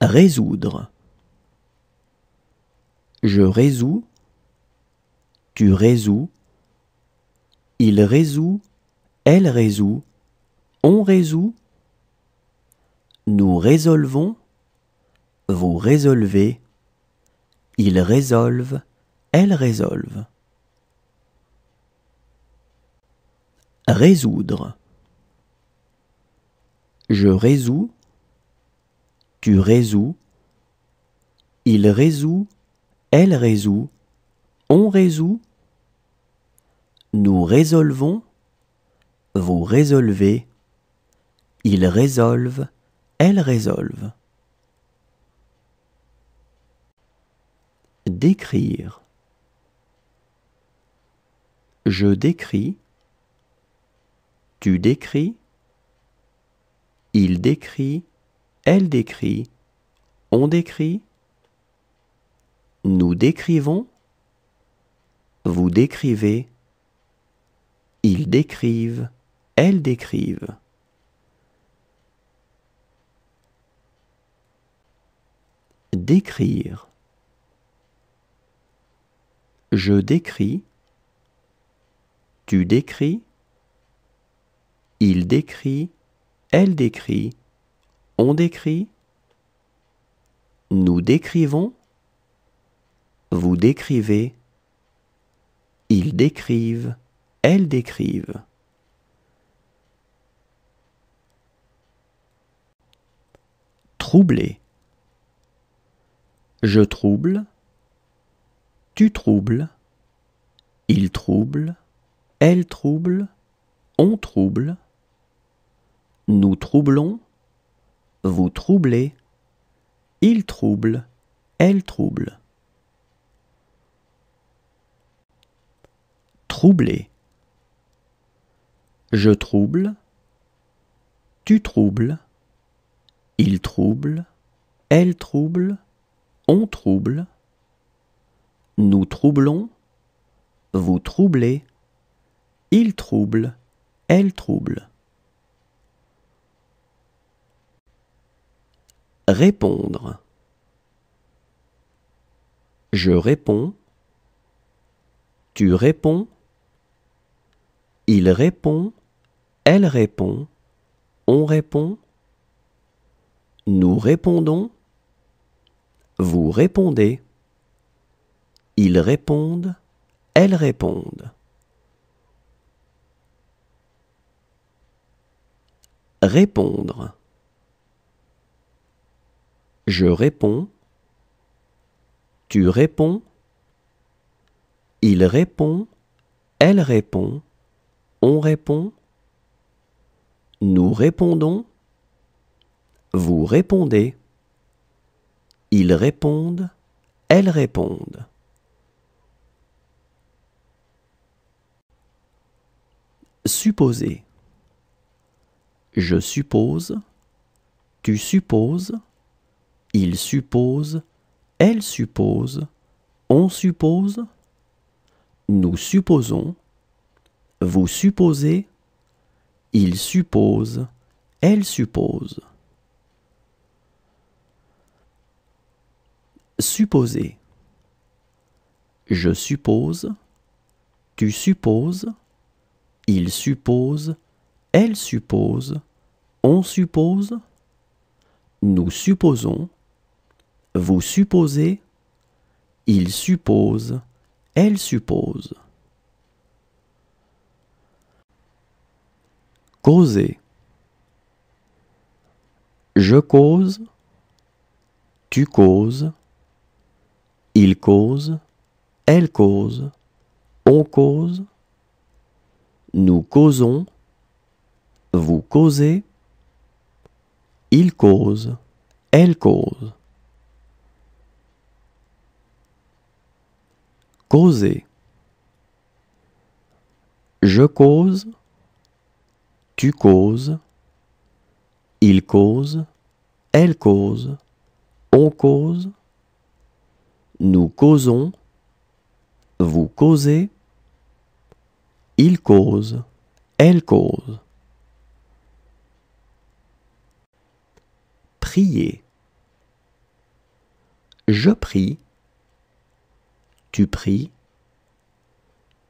Résoudre. Je résous, tu résous, il résout, elle résout, on résout, nous résolvons, vous résolvez, ils résolvent, elles résolvent. Résoudre. Je résous, tu résous, il résout, elle résout, on résout, nous résolvons, vous résolvez, ils résolvent, elles résolvent. Décrire. Je décris, tu décris, il décrit, elle décrit, on décrit, nous décrivons, vous décrivez, ils décrivent, elles décrivent. Décrire. Je décris, tu décris, il décrit, elle décrit, on décrit, nous décrivons, vous décrivez, ils décrivent, elles décrivent. Troubler. Je trouble, tu troubles, il trouble, elle trouble, on trouble, nous troublons, vous troublez, il trouble, elle trouble. Troubler. Je trouble, tu troubles, il trouble, elle trouble, on trouble, nous troublons, vous troublez, il trouble, elle trouble. Répondre. Je réponds, tu réponds, il répond, elle répond, on répond, nous répondons, vous répondez, ils répondent, elles répondent. Répondre. Je réponds, tu réponds, il répond, elle répond, on répond, nous répondons, vous répondez, ils répondent, elles répondent. Supposer. Je suppose, tu supposes, il suppose, elle suppose, on suppose, nous supposons, vous supposez, il suppose, elle suppose. Supposer. Je suppose, tu supposes, il suppose, elle suppose, on suppose, nous supposons, vous supposez, il suppose, elle suppose. Causer. Je cause, tu causes, il cause, elle cause, on cause, nous causons, vous causez, il cause, elle cause. Causer. Je cause, tu causes, il cause, elle cause, on cause, nous causons, vous causez, il cause, elle cause. Prier. Je prie, tu pries,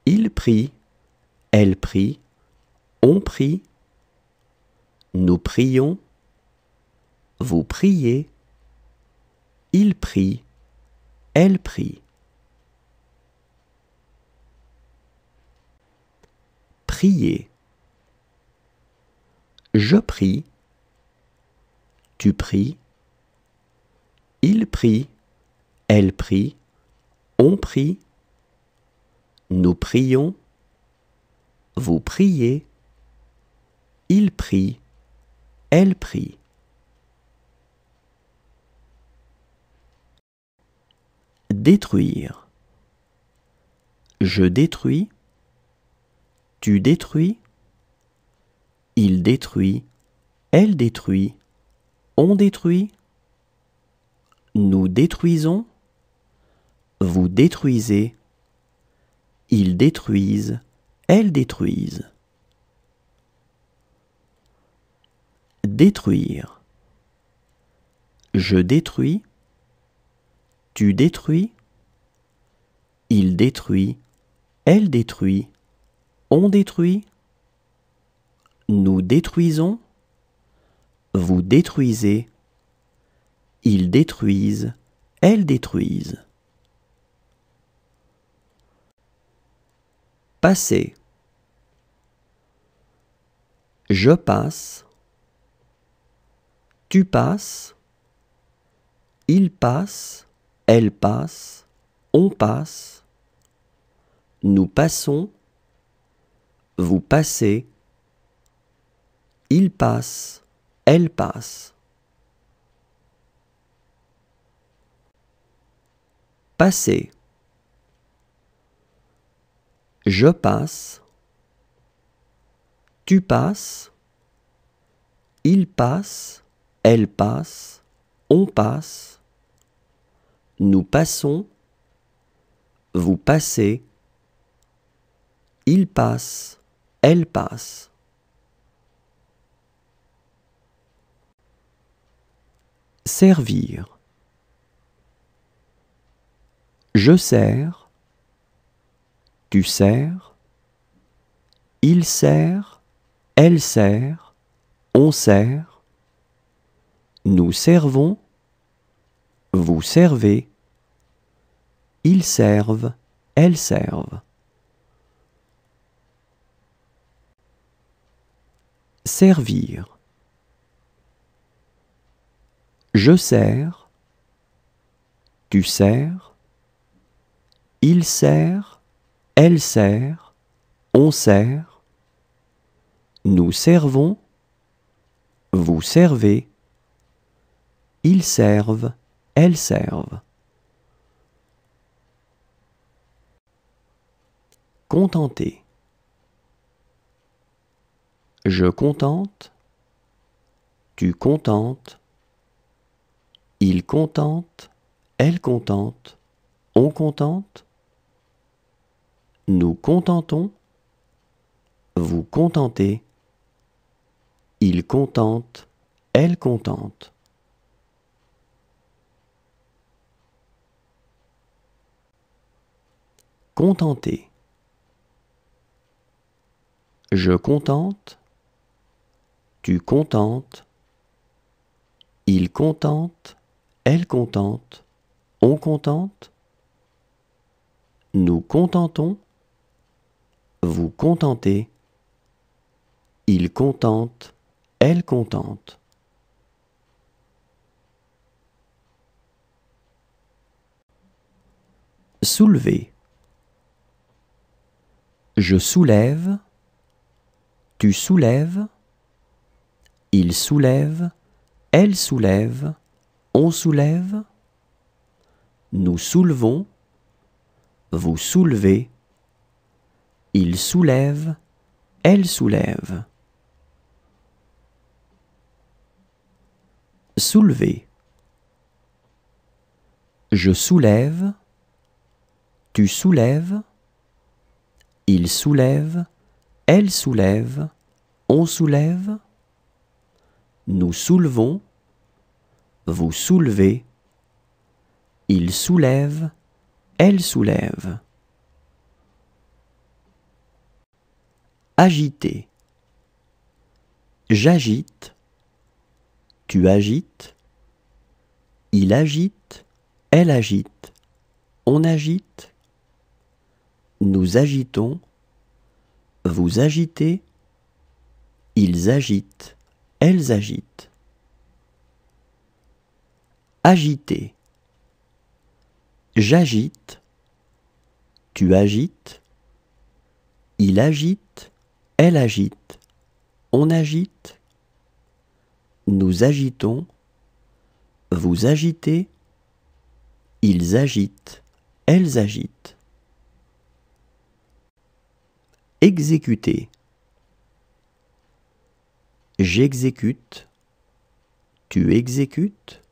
il prie, elle prie, on prie, nous prions, vous priez, il prie, elle prie. Prier. Je prie, tu pries, il prie, elle prie, on prie, nous prions, vous priez, il prie, elle prie. Détruire. Je détruis, tu détruis, il détruit, elle détruit, on détruit, nous détruisons, vous détruisez, ils détruisent, elles détruisent. Détruire. Je détruis, tu détruis, il détruit, elle détruit, on détruit, nous détruisons, vous détruisez, ils détruisent, elles détruisent. Passer. Je passe, tu passes, il passe, elle passe, on passe, nous passons, vous passez, il passe, elle passe. Passer. Je passe, tu passes, il passe, elle passe, on passe, nous passons, vous passez, il passe, elle passe. Servir. Je sers, tu sers, il sert, elle sert, on sert, nous servons, vous servez, ils servent, elles servent. Servir. Je sers, tu sers, il sert, elle sert, on sert, nous servons, vous servez, ils servent, elles servent. Contenter. Je contente, tu contentes, il contente, elle contente, on contente, nous contentons, vous contentez, il contente, elle contente. Contenter. Je contente, tu contentes, il contente, elle contente, on contente, nous contentons, vous contentez, il contente, elle contente. Soulever. Je soulève, tu soulèves, il soulève, elle soulève, on soulève, nous soulevons, vous soulevez, il soulève, elle soulève. Soulever. Je soulève, tu soulèves, il soulève, elle soulève, on soulève, nous soulevons, vous soulevez, Il soulève, elle soulève. Agiter. J'agite, tu agites, il agite, elle agite, on agite, nous agitons, vous agitez, ils agitent, elles agitent. Agiter. J'agite, tu agites, il agite, elle agite, on agite, nous agitons, vous agitez, ils agitent, elles agitent. Exécuter. J'exécute, tu exécutes,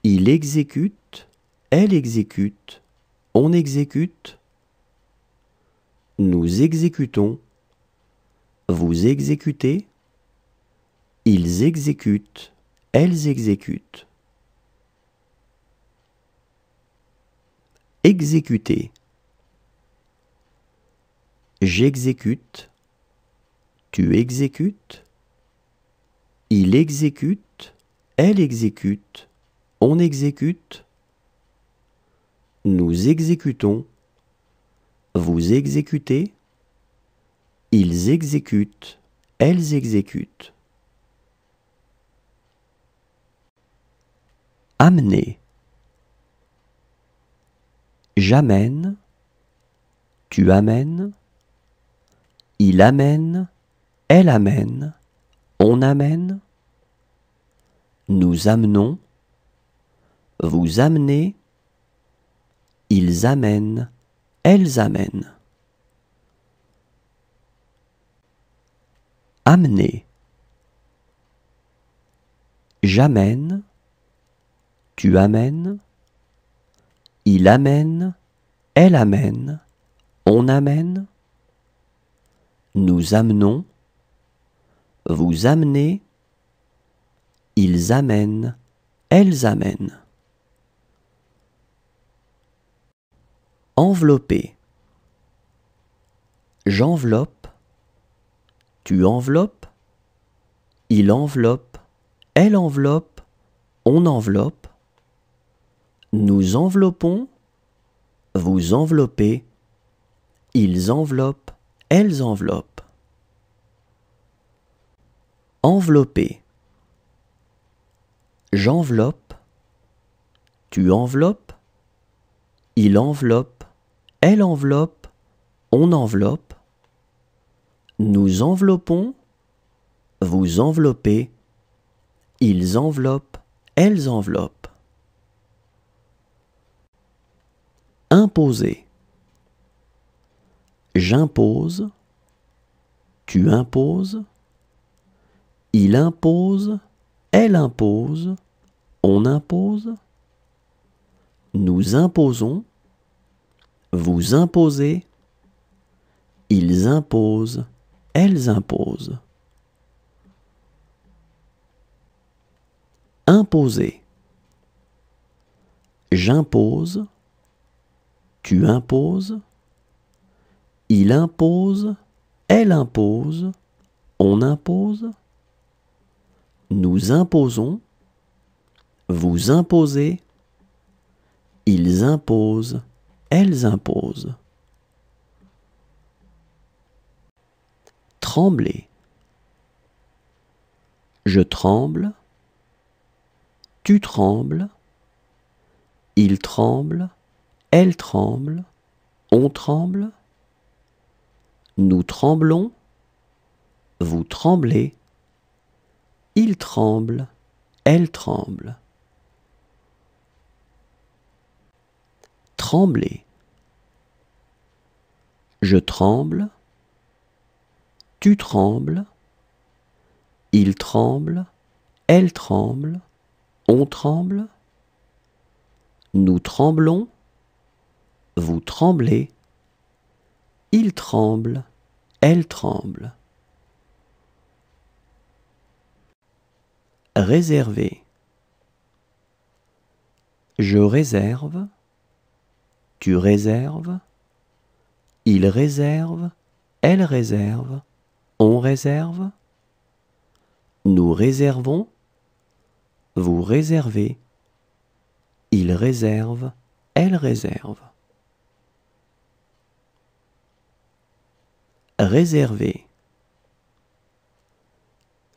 il exécute, elle exécute, on exécute, nous exécutons, vous exécutez, ils exécutent, elles exécutent. Exécuter. J'exécute, tu exécutes, il exécute, elle exécute, on exécute, nous exécutons, vous exécutez, ils exécutent, elles exécutent. Amener. J'amène, tu amènes, il amène, elle amène, on amène, nous amenons, vous amenez, ils amènent, elles amènent. Amener. J'amène, tu amènes, il amène, elle amène, on amène, nous amenons, vous amenez, ils amènent, elles amènent. Envelopper. J'enveloppe, tu enveloppes, il enveloppe, elle enveloppe, on enveloppe, nous enveloppons, vous enveloppez, ils enveloppent, elles enveloppent. Envelopper. J'enveloppe, tu enveloppes, il enveloppe, elle enveloppe, on enveloppe, nous enveloppons, vous enveloppez, ils enveloppent, elles enveloppent. Imposer. J'impose, tu imposes, il impose, elle impose, on impose, nous imposons, vous imposez, ils imposent, elles imposent. Imposer. J'impose, tu imposes, il impose, elle impose, on impose, nous imposons, vous imposez, ils imposent, elles imposent. Trembler. Je tremble, tu trembles, il tremble, elle tremble, on tremble, nous tremblons, vous tremblez, il tremble, elle tremble. Trembler. Je tremble, tu trembles, il tremble, elle tremble, on tremble, nous tremblons, vous tremblez, il tremble, elle tremble. Réserver. Je réserve, tu réserves, il réserve, elle réserve, on réserve, nous réservons, vous réservez, il réserve, elle réserve. Réserver.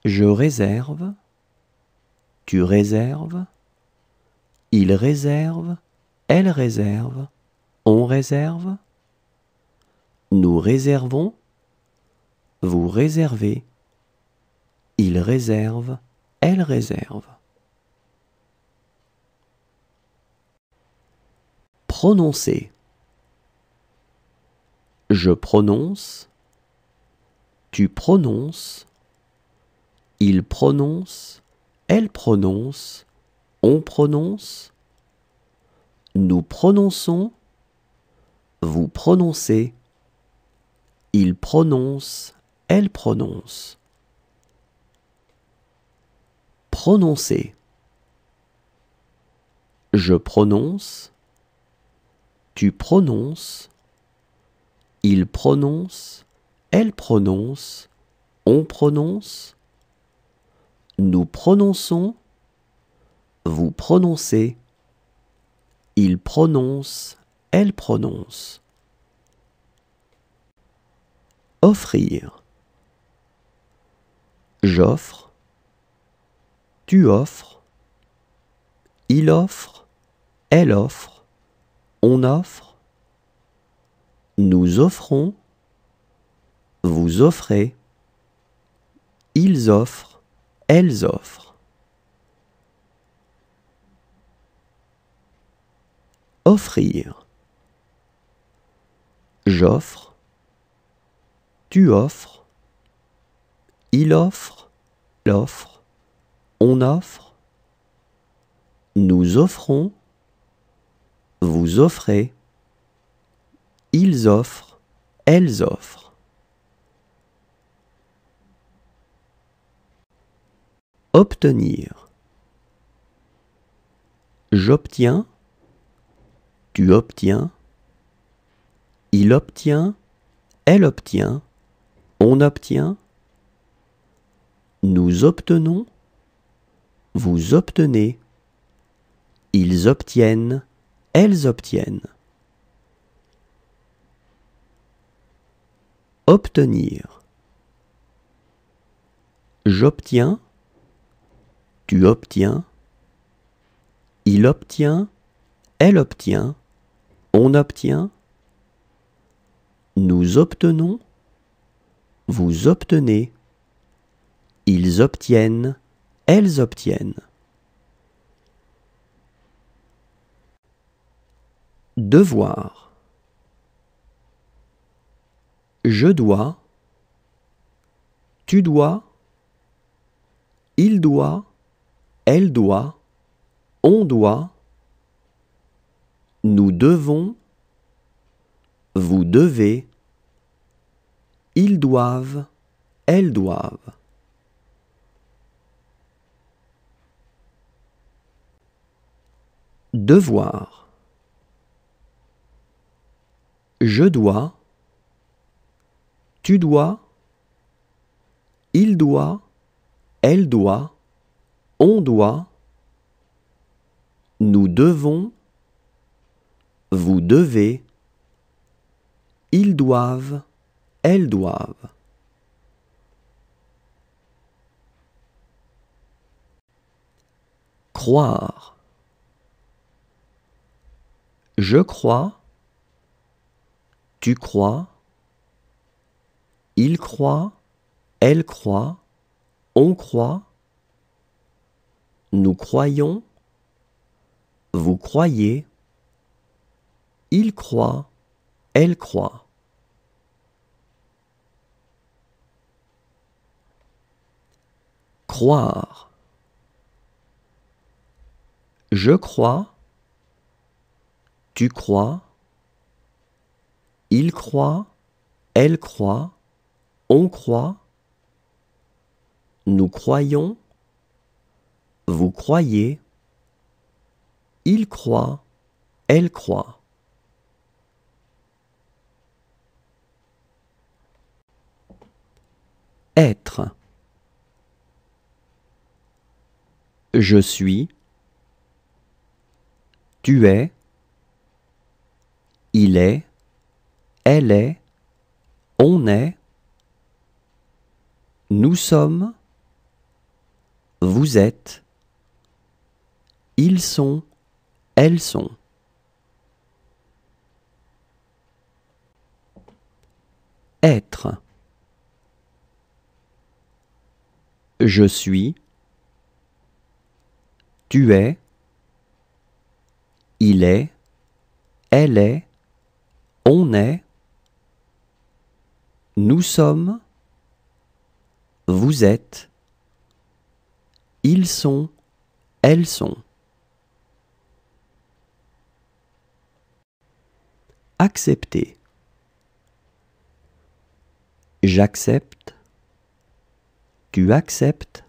Je réserve, tu réserves, il réserve, elle réserve, on réserve, nous réservons, vous réservez, il réserve, elle réserve. Prononcer. Je prononce, tu prononces, il prononce, elle prononce, on prononce, nous prononçons, vous prononcez, il prononce, elle prononce. Prononcer. Je prononce, tu prononces, il prononce, elle prononce, on prononce, nous prononçons, vous prononcez, il prononce, elle prononce. Offrir. J'offre, tu offres, il offre, elle offre, on offre, nous offrons, vous offrez, ils offrent, elles offrent. Offrir. J'offre, tu offres, il offre, l'offre, on offre, nous offrons, vous offrez, ils offrent, elles offrent. Obtenir. J'obtiens, tu obtiens, il obtient, elle obtient, on obtient, nous obtenons, vous obtenez, ils obtiennent, elles obtiennent. Obtenir. J'obtiens, tu obtiens, il obtient, elle obtient, on obtient, nous obtenons, vous obtenez, ils obtiennent, elles obtiennent. Devoir. Je dois, tu dois, il doit, elle doit, on doit, nous devons, vous devez, ils doivent, elles doivent. Devoir. Je dois, tu dois, il doit, elle doit, on doit, nous devons, vous devez, ils doivent, elles doivent. Croire. Je crois, tu crois, il croit, elle croit, on croit, nous croyons, vous croyez, il croit, elle croit. Croire. Je crois, tu crois, il croit, elle croit, on croit, nous croyons, vous croyez, Il croit, elle croit. Être. Je suis. Tu es. Il est. Elle est. On est. Nous sommes. Vous êtes. Ils sont. Elles sont. Être. Je suis. Tu es. Il est. Elle est. On est. Nous sommes. Vous êtes. Ils sont. Elles sont. Accepter. J'accepte. Tu acceptes.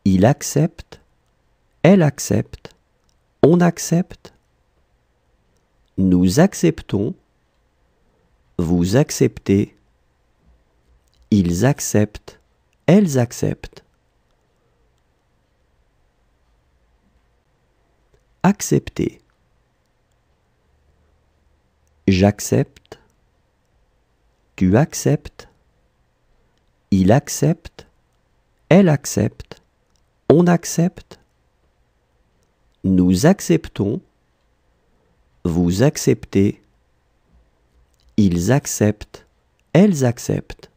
Il accepte. Elle accepte. On accepte. Nous acceptons. Vous acceptez. Ils acceptent. Elles acceptent. Accepter. J'accepte. Tu acceptes. Il accepte. Elle accepte. On accepte. Nous acceptons. Vous acceptez. Ils acceptent. Elles acceptent.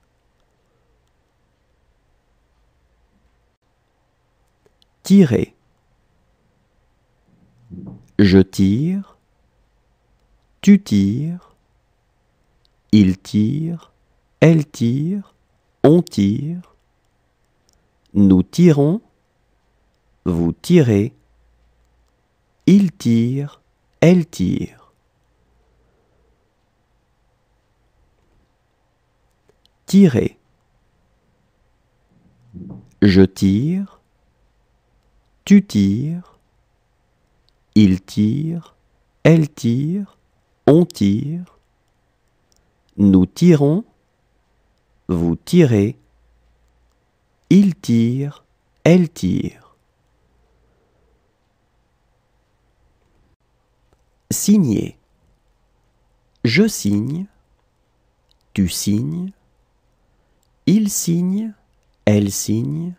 Tirer. Je tire. Tu tires. Il tire. Elle tire. On tire. Nous tirons. Vous tirez. Il tire. Elle tire. Tirer. Je tire. Tu tires. Il tire. Elle tire. On tire. Nous tirons. Vous tirez. Il tire. Elle tire. Signer. Je signe. Tu signes. Il signe. Elle signe.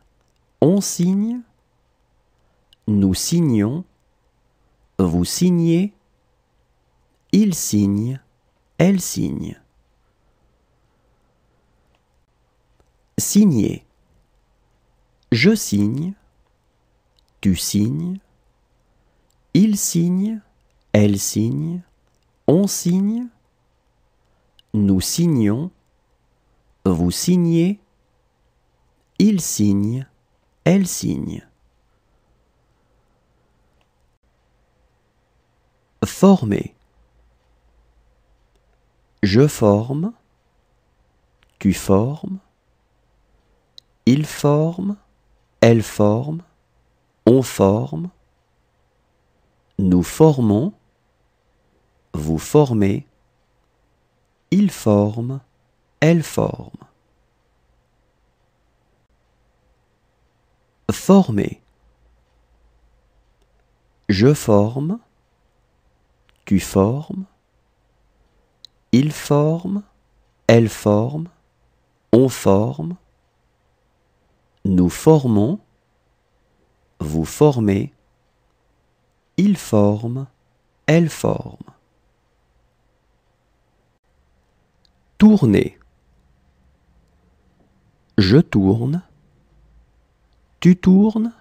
On signe. Nous signons. Vous signez. Il signe. Elle signe. Signer. Je signe. Tu signes. Il signe. Elle signe. On signe. Nous signons. Vous signez. Il signe. Elle signe. Former. Je forme. Tu formes. Il forme. Elle forme. On forme. Nous formons. Vous formez. Il forme. Elle forme. Former. Je forme. Tu formes. Il forme. Elle forme. On forme. Nous formons. Vous formez. Il forme. Elle forme. Tourner. Je tourne. Tu tournes.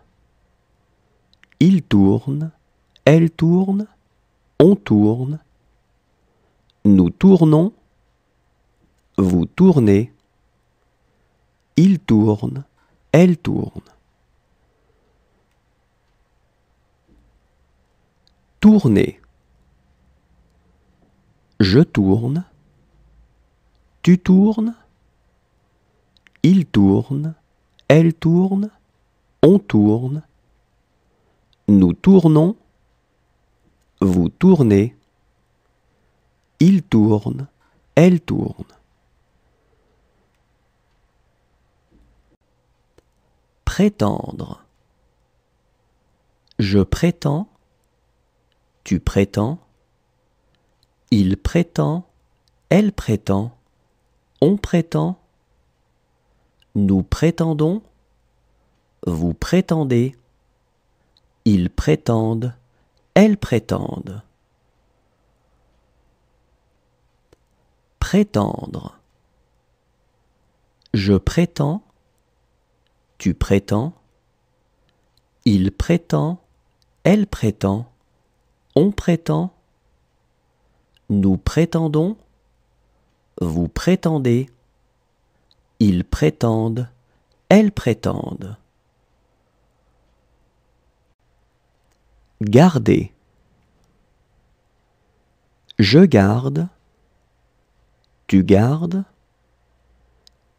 Il tourne. Elle tourne. On tourne. Nous tournons. Vous tournez. Il tourne. Elle tourne. Tourner. Je tourne. Tu tournes. Il tourne. Elle tourne. On tourne. Nous tournons. Vous tournez. Il tourne. Elle tourne. Prétendre. Je prétends. Tu prétends. Il prétend. Elle prétend. On prétend. Nous prétendons. Vous prétendez. Ils prétendent. Elles prétendent. Prétendre. Je prétends. Tu prétends. Il prétend. Elle prétend. On prétend. Nous prétendons. Vous prétendez. Ils prétendent. Elles prétendent. Garder. Je garde. Tu gardes.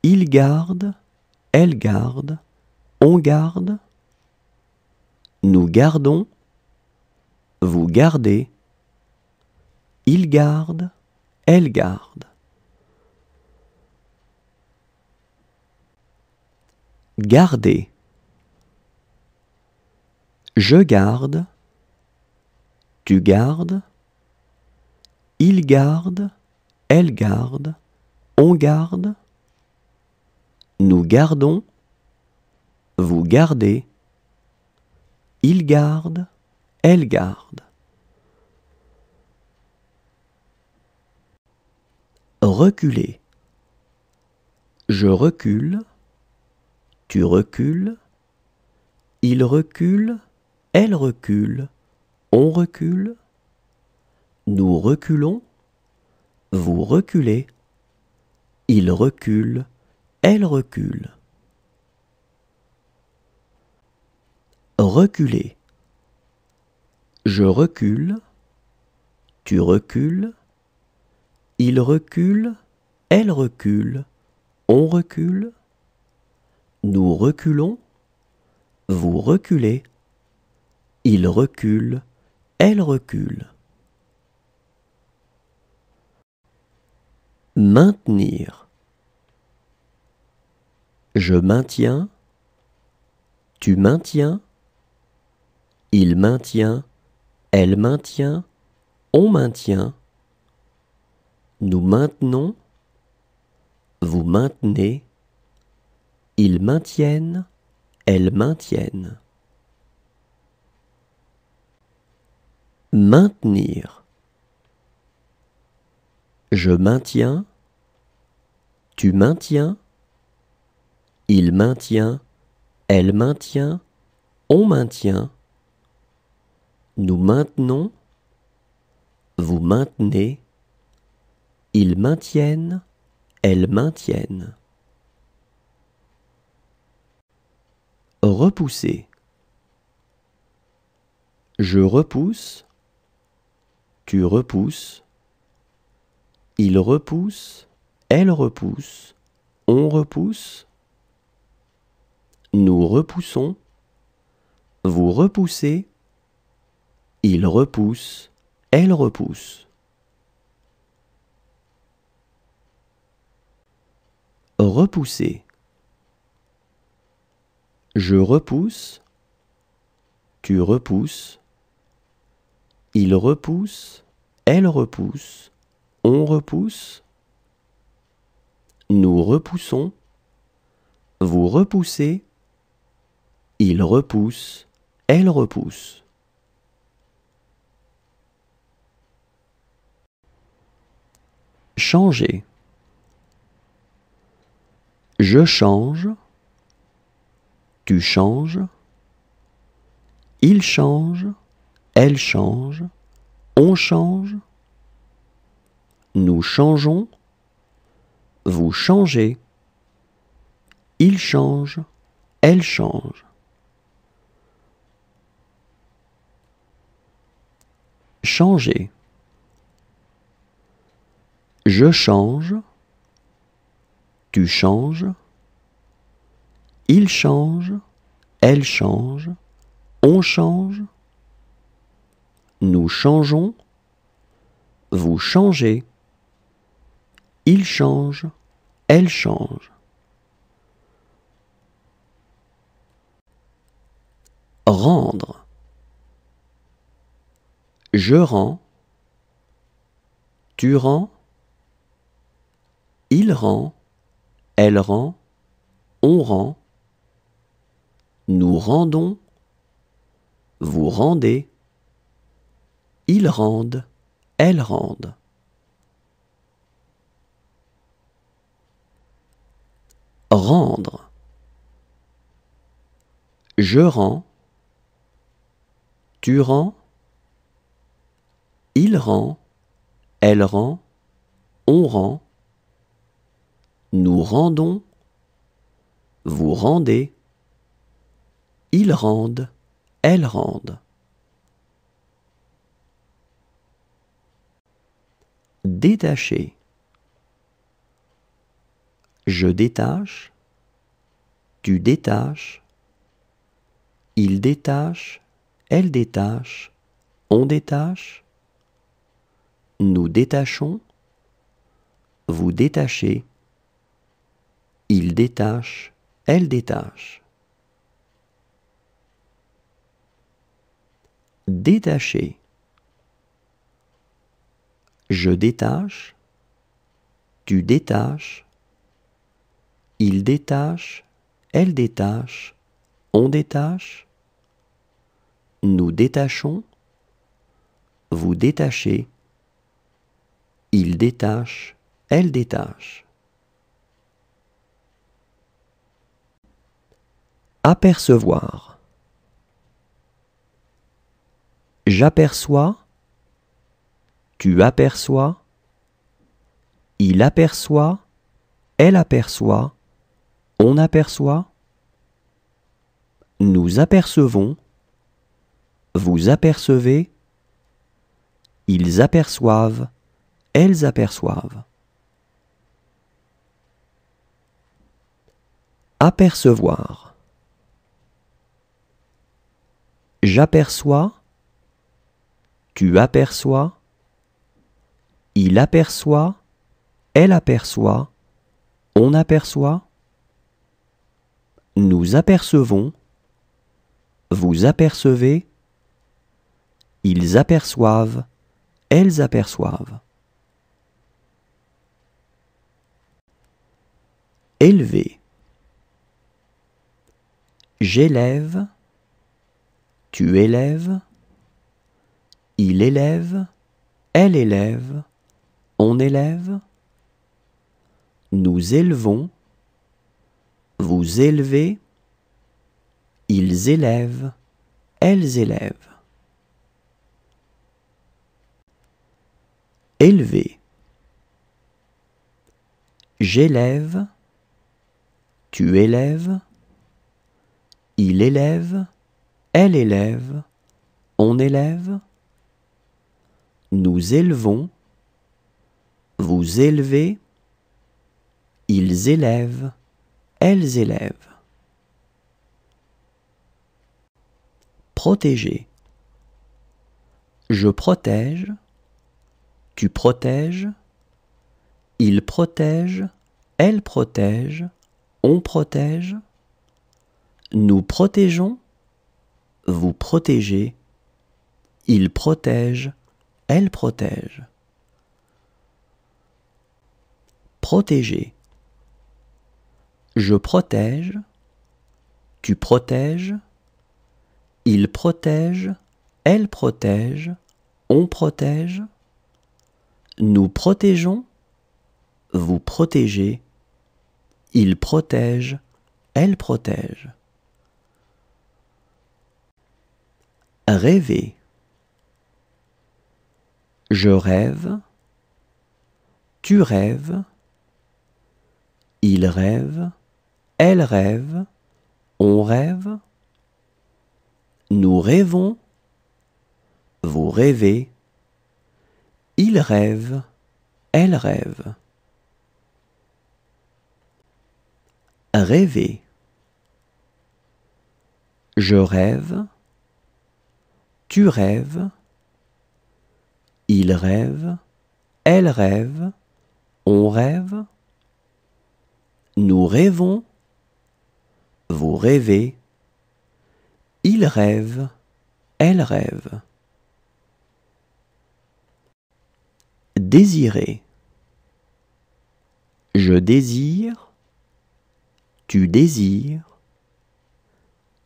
Il garde. Elle garde. On garde. Nous gardons. Vous gardez. Il garde. Elle garde. Garder. Je garde. Tu gardes. Il garde. Elle garde. On garde. Nous gardons. Vous gardez. Il garde. Elle garde. Reculer. Je recule. Tu recules. Il recule. Elle recule. On recule. Nous reculons. Vous reculez. Il recule. Elle recule. Reculer. Je recule. Tu recules. Il recule. Elle recule. On recule. Nous reculons. Vous reculez. Il recule. Elle recule. Maintenir. Je maintiens. Tu maintiens. Il maintient. Elle maintient. On maintient. Nous maintenons. Vous maintenez. Ils maintiennent. Elles maintiennent. Maintenir. Je maintiens. Tu maintiens. Il maintient. Elle maintient. On maintient. Nous maintenons. Vous maintenez. Ils maintiennent. Elles maintiennent. Repousser. Je repousse. Tu repousses. Il repousse. Elle repousse. On repousse. Nous repoussons. Vous repoussez. Il repousse. Elle repousse. Repousser. Je repousse. Tu repousses. Il repousse. Elle repousse. On repousse. Nous repoussons. Vous repoussez. Il repousse. Elle repousse. Changer. Je change. Tu changes. Il change. Elle change. On change. Nous changeons. Vous changez. Il change. Elle change. Changer. Je change. Tu changes. Il change. Elle change. On change. Nous changeons. Vous changez. Il change. Elle change. Rendre. Je rends. Tu rends. Il rend. Elle rend. On rend. Nous rendons. Vous rendez. Ils rendent. Elles rendent. Rendre. Je rends. Tu rends. Il rend. Elle rend. On rend. Nous rendons. Vous rendez. Ils rendent. Elles rendent. Détacher. Je détache. Tu détaches. Il détache. Elle détache. On détache. Nous détachons. Vous détachez. Il détache. Elle détache. Détacher. Je détache. Tu détaches. Il détache. Elle détache. On détache. Nous détachons. Vous détachez. Il détache. Elle détache. Apercevoir. J'aperçois. Tu aperçois. Il aperçoit. Elle aperçoit. On aperçoit. Nous apercevons. Vous apercevez. Ils aperçoivent. Elles aperçoivent. Apercevoir. J'aperçois. Tu aperçois. Il aperçoit. Elle aperçoit. On aperçoit. Nous apercevons. Vous apercevez. Ils aperçoivent. Elles aperçoivent. Élever. J'élève. Tu élèves. Il élève. Elle élève. On élève. Nous élevons. Vous élevez. Ils élèvent. Elles élèvent. Élever. J'élève. Tu élèves. Il élève. Elle élève. On élève. Nous élevons. Vous élevez. Ils élèvent. Elles élèvent. Protéger. Je protège. Tu protèges. Il protège. Elle protège. On protège. Nous protégeons. Vous protégez. Il protège. Elle protège. Protéger. Je protège. Tu protèges. Il protège. Elle protège. On protège. Nous protégeons. Vous protégez. Il protège. Elle protège. Rêver. Je rêve. Tu rêves. Il rêve. Elle rêve. On rêve. Nous rêvons. Vous rêvez. Il rêve. Elle rêve. Rêver. Je rêve. Tu rêves. Il rêve, elle rêve, on rêve. Nous rêvons, vous rêvez. Il rêve, elle rêve. Désirer. Je désire, tu désires.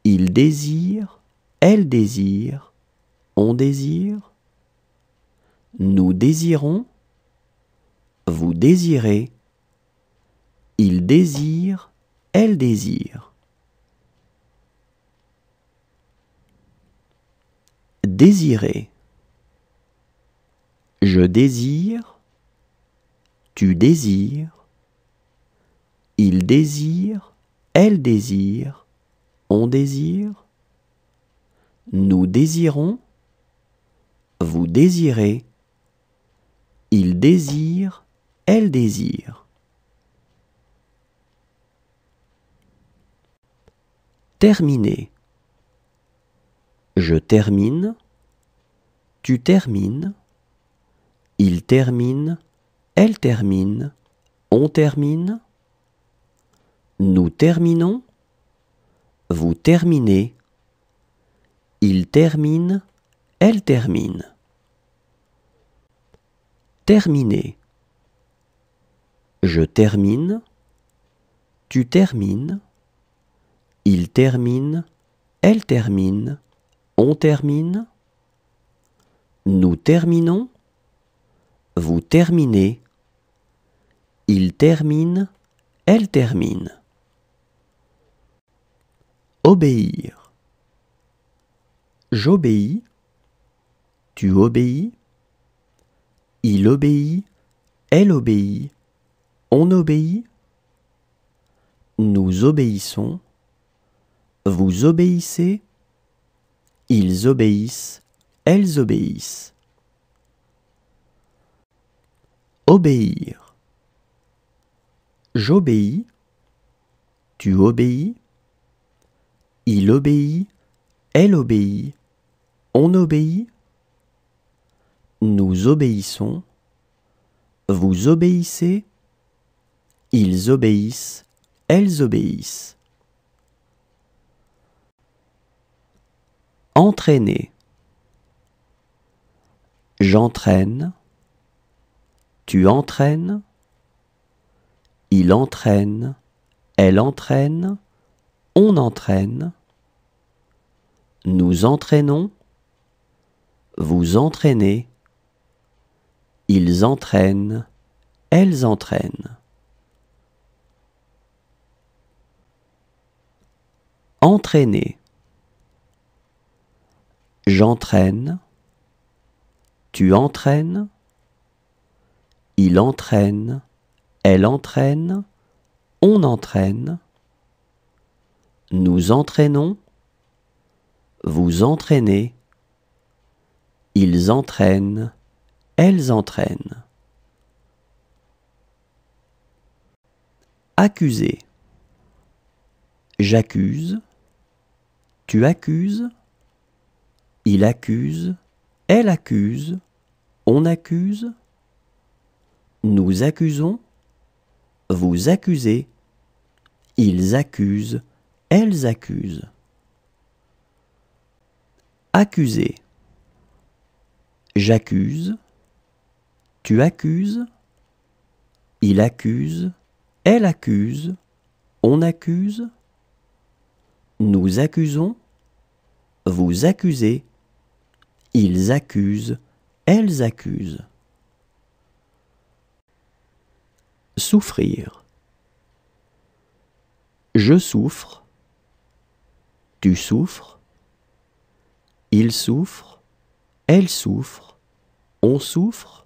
Il désire, elle désire, on désire. Nous désirons, vous désirez. Il désire, elle désire. Désirer. Je désire, tu désires. Il désire, elle désire, on désire. Nous désirons, vous désirez. Il désire, elle désire. Terminer. Je termine, tu termines. Il termine, elle termine, on termine. Nous terminons, vous terminez. Il termine, elle termine. Terminer. Je termine, tu termines. Il termine, elle termine, on termine. Nous terminons, vous terminez. Il termine, elle termine. Obéir. J'obéis, tu obéis. Il obéit, elle obéit, on obéit. Nous obéissons, vous obéissez. Ils obéissent, elles obéissent. Obéir. J'obéis, tu obéis. Il obéit, elle obéit, on obéit. Nous obéissons, vous obéissez. Ils obéissent, elles obéissent. Entraîner. J'entraîne, tu entraînes. Il entraîne, elle entraîne, on entraîne. Nous entraînons, vous entraînez. Ils entraînent, elles entraînent. Entraîner. J'entraîne, tu entraînes. Il entraîne, elle entraîne, on entraîne. Nous entraînons, vous entraînez. Ils entraînent, elles entraînent. Accuser. J'accuse, tu accuses. Il accuse, elle accuse, on accuse. Nous accusons, vous accusez. Ils accusent, elles accusent. Accuser. J'accuse, tu accuses. Il accuse, elle accuse, on accuse. Nous accusons, vous accusez. Ils accusent, elles accusent. Souffrir. Je souffre, tu souffres. Il souffre, elle souffre, on souffre.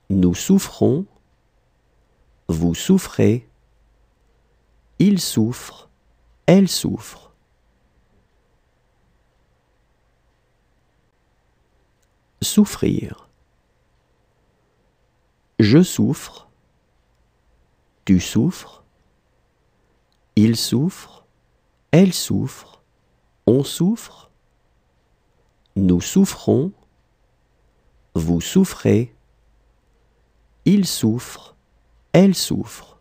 Nous souffrons, vous souffrez. Il souffre, elle souffre. Souffrir. Je souffre, tu souffres. Il souffre, elle souffre, on souffre. Nous souffrons, vous souffrez, il souffre, elle souffre.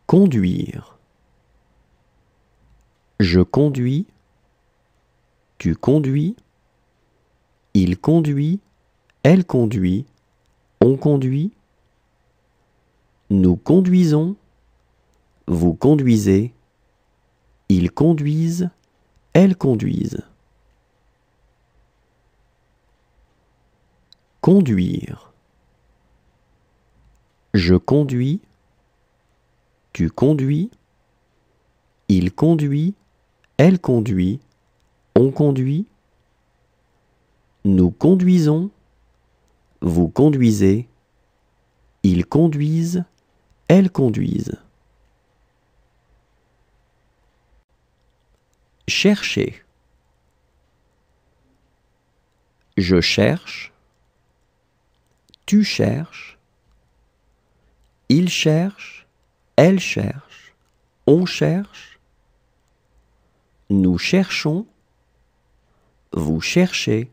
Conduire. Je conduis, tu conduis, il conduit, elle conduit, on conduit, nous conduisons, vous conduisez, ils conduisent, elles conduisent. Conduire. Je conduis, tu conduis, il conduit, elle conduit, on conduit, nous conduisons, vous conduisez, ils conduisent, elles conduisent. Chercher. Je cherche, tu cherches, il cherche, elle cherche, on cherche, nous cherchons, vous cherchez,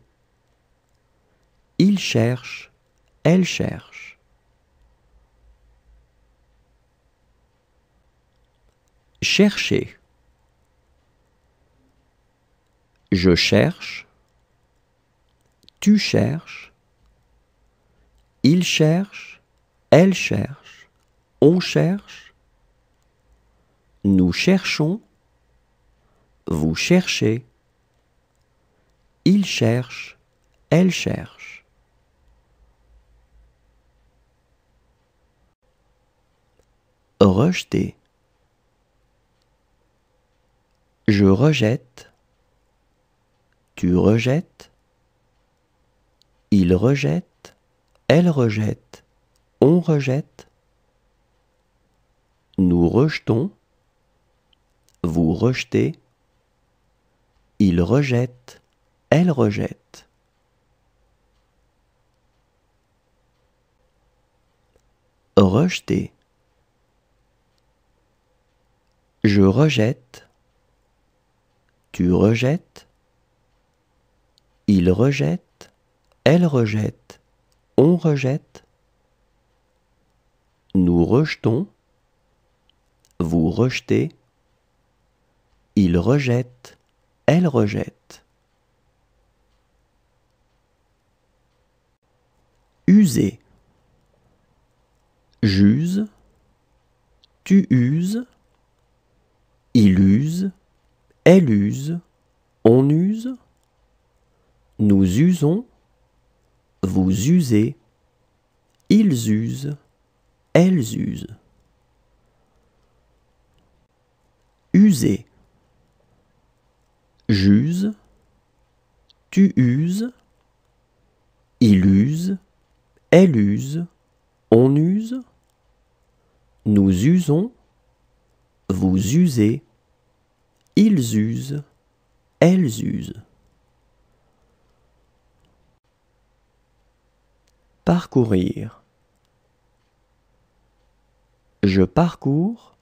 il cherche, elle cherche. Chercher. Je cherche, tu cherches, il cherche, elle cherche, on cherche, nous cherchons, vous cherchez, il cherche, elle cherche. Rejeter. Je rejette, tu rejettes, il rejette, elle rejette, on rejette, nous rejetons, vous rejetez, il rejette, elle rejette. Rejeter. Je rejette, tu rejettes, il rejette, elle rejette, on rejette, nous rejetons, vous rejetez, il rejette, elle rejette. User. J'use, tu uses, il use, elle use, on use, nous usons, vous usez, ils usent, elles usent. User. J'use, tu uses, il use, elle use, on use, nous usons, vous usez, ils usent, elles usent. Parcourir. Je parcours,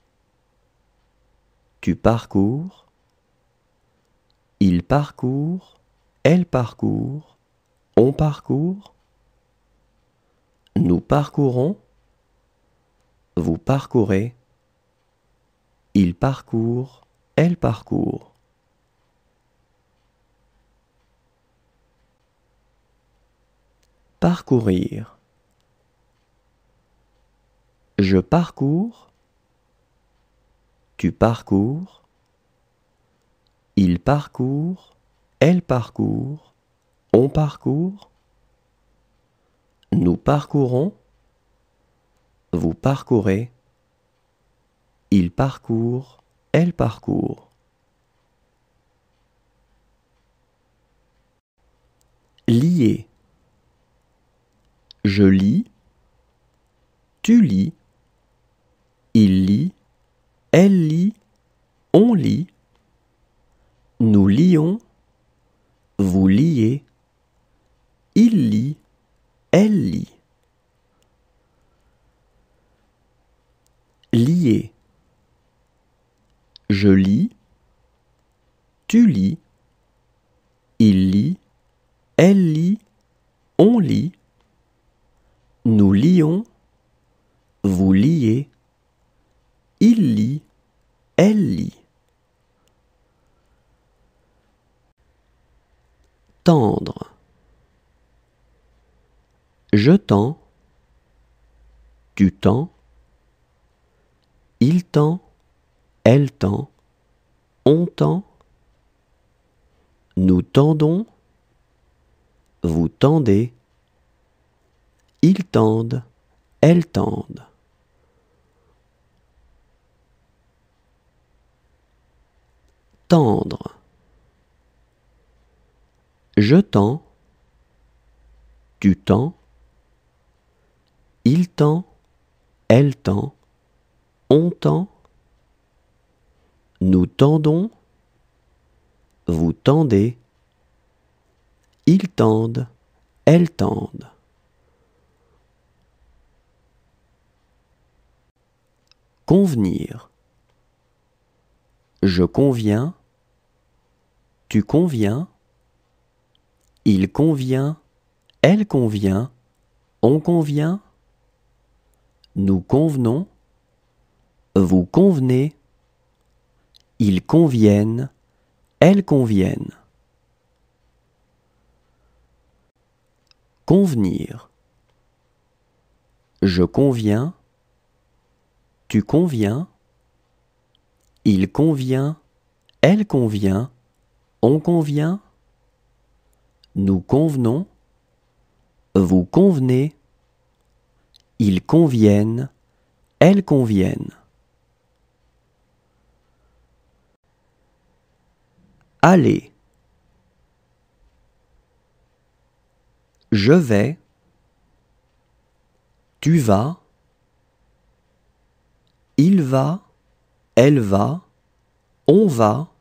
tu parcours, il parcourt, elle parcourt, on parcourt, nous parcourons, vous parcourez, il parcourt, elle parcourt. Parcourir. Je parcours, tu parcours, il parcourt, elle parcourt, on parcourt, nous parcourons, vous parcourez, il parcourt, elle parcourt. Lier. Je lis, tu lis, il lit, elle lit, on lit, nous lions, vous liez, il lit, elle lit. Lier. Je lis, tu lis, Elle lit, on lit. Nous lions, vous liez. Il lit, elle lit. Tendre. Je tends, tu tends. Il tend, elle tend. On tend. Nous tendons, vous tendez. Ils tendent, elles tendent. Tendre. Je tends, tu tends. Il tend, elle tend. On tend. Nous tendons, vous tendez. Ils tendent, elles tendent. Convenir. Je conviens, tu conviens. Il convient, elle convient. On convient. Nous convenons, vous convenez. Ils conviennent, elles conviennent. Convenir. Je conviens, tu conviens. Il convient, elle convient. On convient. Nous convenons, vous convenez. Ils conviennent, elles conviennent. Aller. Je vais, tu vas. Il va, elle va. On va.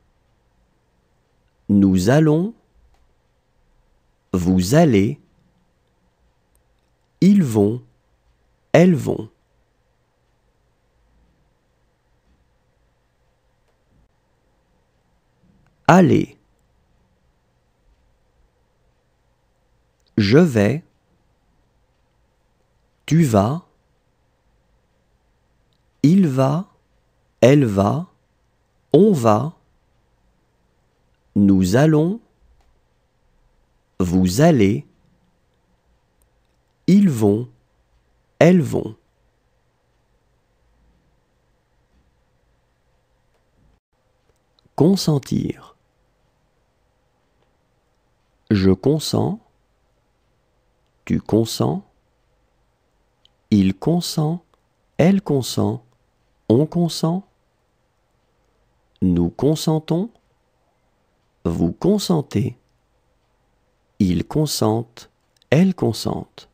Nous allons, vous allez. Ils vont, elles vont. Aller. Je vais, tu vas. Il va, elle va. On va. Nous allons, vous allez. Ils vont, elles vont. Consentir. Je consens, tu consens. Il consent, elle consent. On consent. Nous consentons, vous consentez. Ils consentent, elles consentent.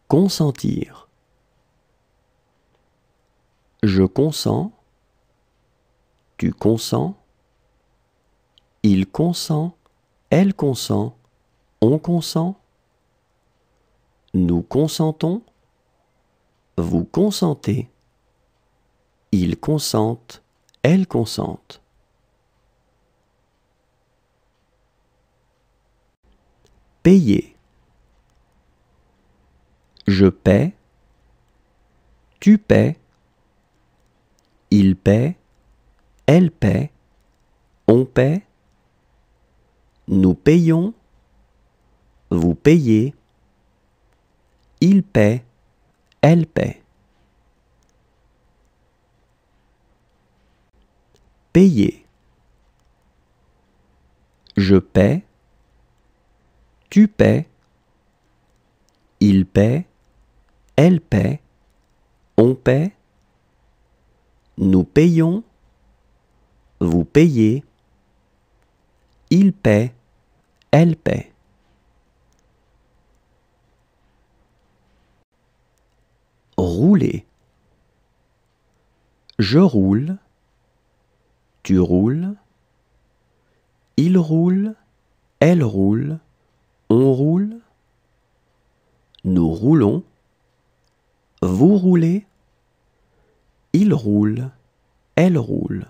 Consentir. Je consens, tu consens. Il consent, elle consent. On consent. Nous consentons, vous consentez. Ils consentent, elles consentent. Payer. Je paie, tu paies. Il paie, elle paie. On paie. Nous payons, vous payez. Il paie, elle paie. Payer. Je paie, tu paies. Il paie, elle paie. On paie. Nous payons, vous payez. Il paie, elle paie. Rouler. Je roule, tu roules. Il roule, elle roule. On roule. Nous roulons, vous roulez. Il roule, elle roule.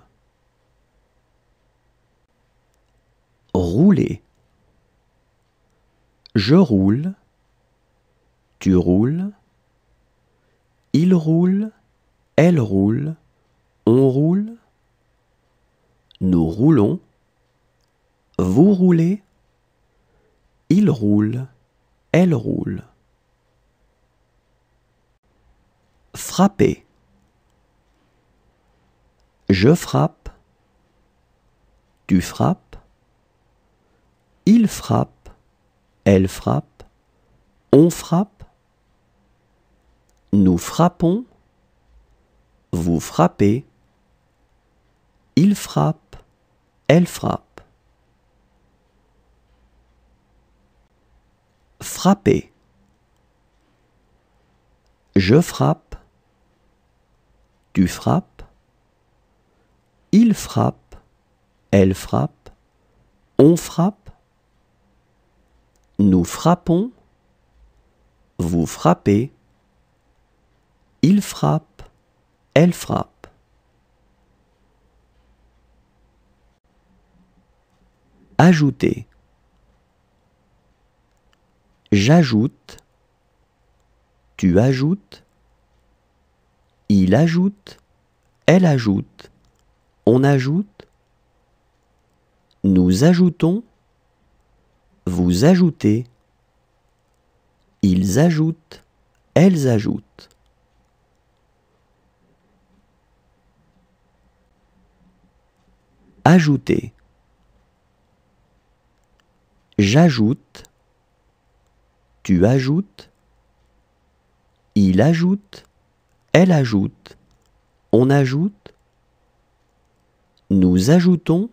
rouler. Je roule, tu roules, il roule, elle roule, on roule, nous roulons, vous roulez, il roule, elle roule. Frapper. Je frappe, tu frappes, il frappe, elle frappe, on frappe, nous frappons, vous frappez, il frappe, elle frappe. Frapper. Je frappe, tu frappes, il frappe, elle frappe, on frappe, nous frappons, vous frappez, il frappe, elle frappe. Ajouter. J'ajoute, tu ajoutes, il ajoute, elle ajoute, on ajoute, nous ajoutons, vous ajoutez, ils ajoutent, elles ajoutent. Ajouter. J'ajoute, tu ajoutes, il ajoute, elle ajoute, on ajoute, nous ajoutons,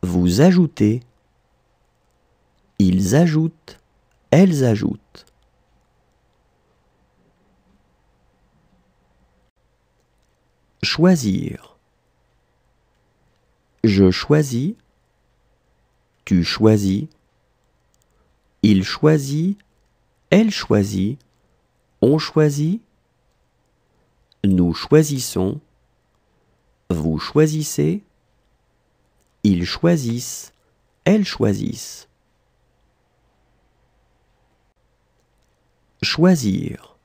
vous ajoutez, ils ajoutent, elles ajoutent. Choisir. Je choisis, tu choisis, il choisit, elle choisit, on choisit, nous choisissons, vous choisissez, ils choisissent, elles choisissent. Choisir.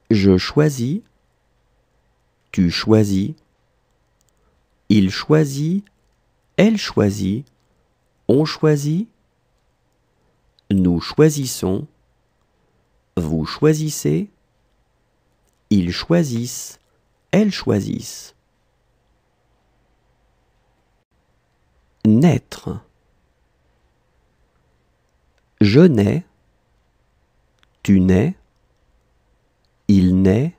Je choisis, tu choisis, il choisit, elle choisit, on choisit, nous choisissons, vous choisissez, ils choisissent, elles choisissent. Naître. Je nais, tu nais, il naît,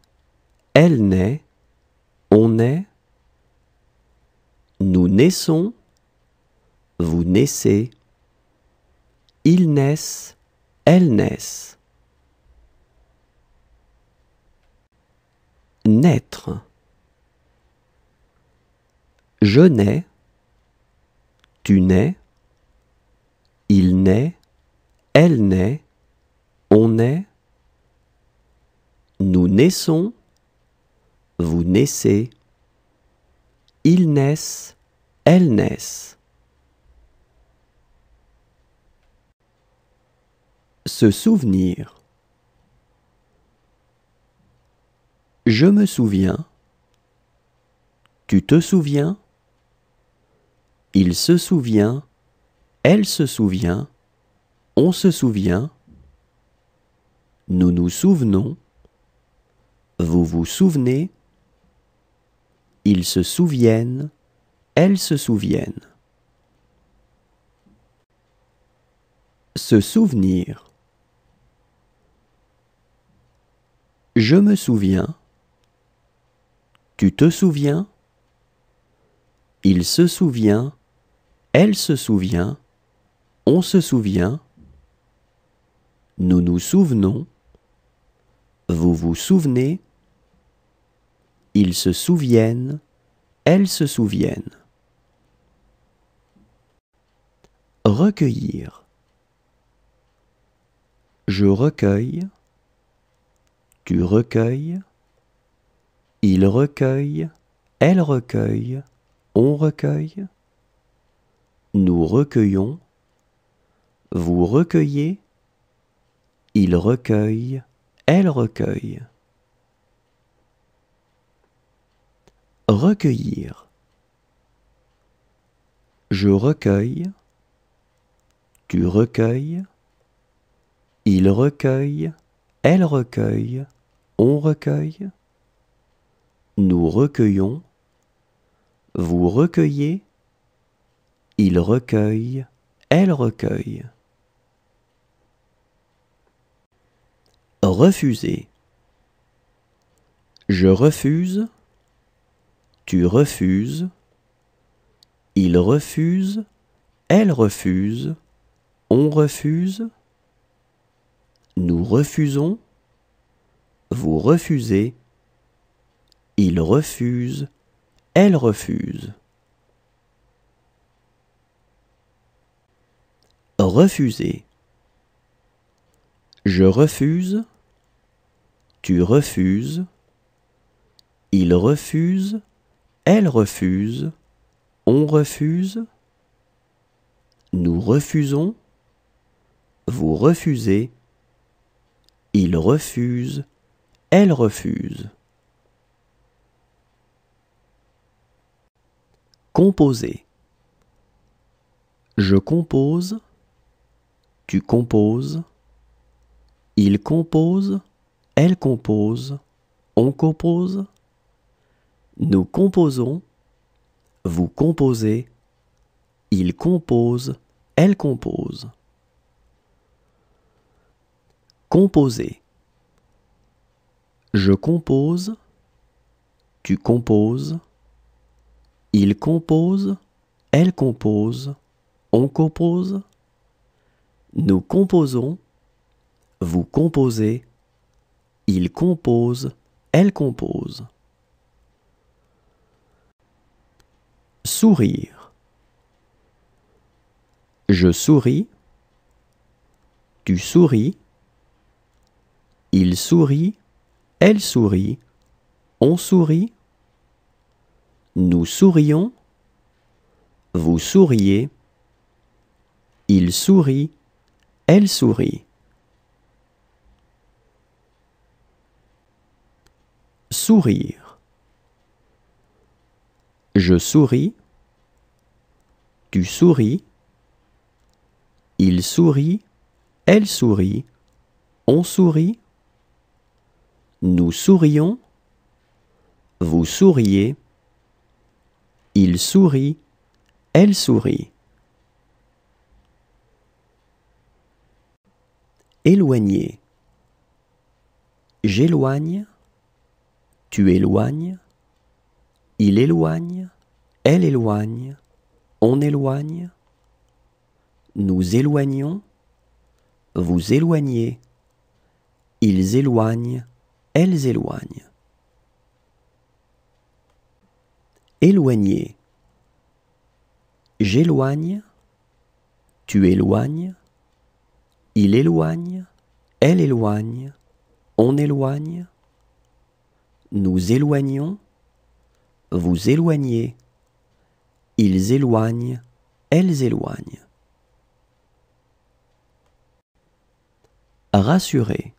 elle naît, on naît, nous naissons, vous naissez, ils naissent, elles naissent. Naître. Je nais, tu nais, il naît, elle naît, on naît, nous naissons, vous naissez, ils naissent, elles naissent. Se souvenir. Je me souviens, tu te souviens, il se souvient, elle se souvient, on se souvient, nous nous souvenons, vous vous souvenez, ils se souviennent, elles se souviennent. Se souvenir. Je me souviens, tu te souviens, il se souvient, elle se souvient, on se souvient, nous nous souvenons, vous vous souvenez, ils se souviennent, elles se souviennent. Recueillir. Je recueille, tu recueilles, il recueille, elle recueille, on recueille, Nous recueillons. Vous recueillez. Il recueille. Elle recueille. Recueillir. Je recueille. Tu recueilles. Il recueille. Elle recueille. On recueille. Nous recueillons. Vous recueillez. Il recueille. Elle recueille. Refuser. Je refuse. Tu refuses. Il refuse. Elle refuse. On refuse. Nous refusons. Vous refusez. Il refuse. Elle refuse. Refuser. Je refuse. Tu refuses. Il refuse. Elle refuse. On refuse. Nous refusons. Vous refusez. Il refuse. Elle refuse. Composer. Je compose. Tu composes. Il compose. Elle compose. On compose. Nous composons. Vous composez. Il compose. Elle compose. Composer. Je compose. Tu composes. Il compose. Elle compose. On compose. Nous composons. Vous composez. Il compose. Elle compose. Sourire. Je souris. Tu souris. Il sourit. Elle sourit. On sourit. Nous sourions. Vous souriez. Il sourit. Elle sourit. Sourire. Je souris. Tu souris. Il sourit. Elle sourit. On sourit. Nous sourions. Vous souriez. Il sourit. Elle sourit. Éloigner. J'éloigne. Tu éloignes. Il éloigne. Elle éloigne. On éloigne. Nous éloignons. Vous éloignez. Ils éloignent. Elles éloignent. Éloigner. J'éloigne. Tu éloignes. Il éloigne. Elle éloigne. On éloigne. Nous éloignons. Vous éloignez. Ils éloignent. Elles éloignent. Rassurer.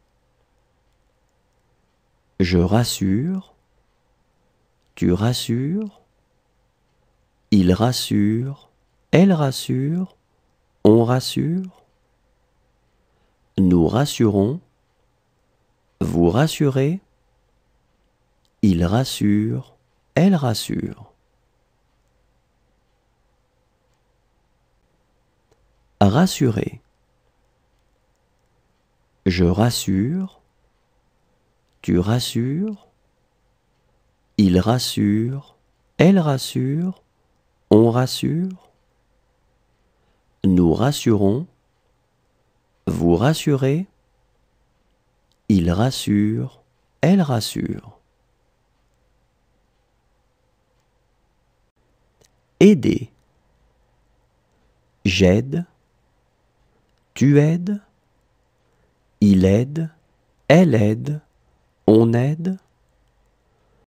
Je rassure. Tu rassures. Il rassure. Elle rassure. On rassure. Nous rassurons. Vous rassurez. Il rassure. Elle rassure. Rassurer. Je rassure. Tu rassures. Il rassure. Elle rassure. On rassure. Nous rassurons. Vous rassurez. Il rassure. Elle rassure. Aider. J'aide. Tu aides. Il aide. Elle aide. On aide.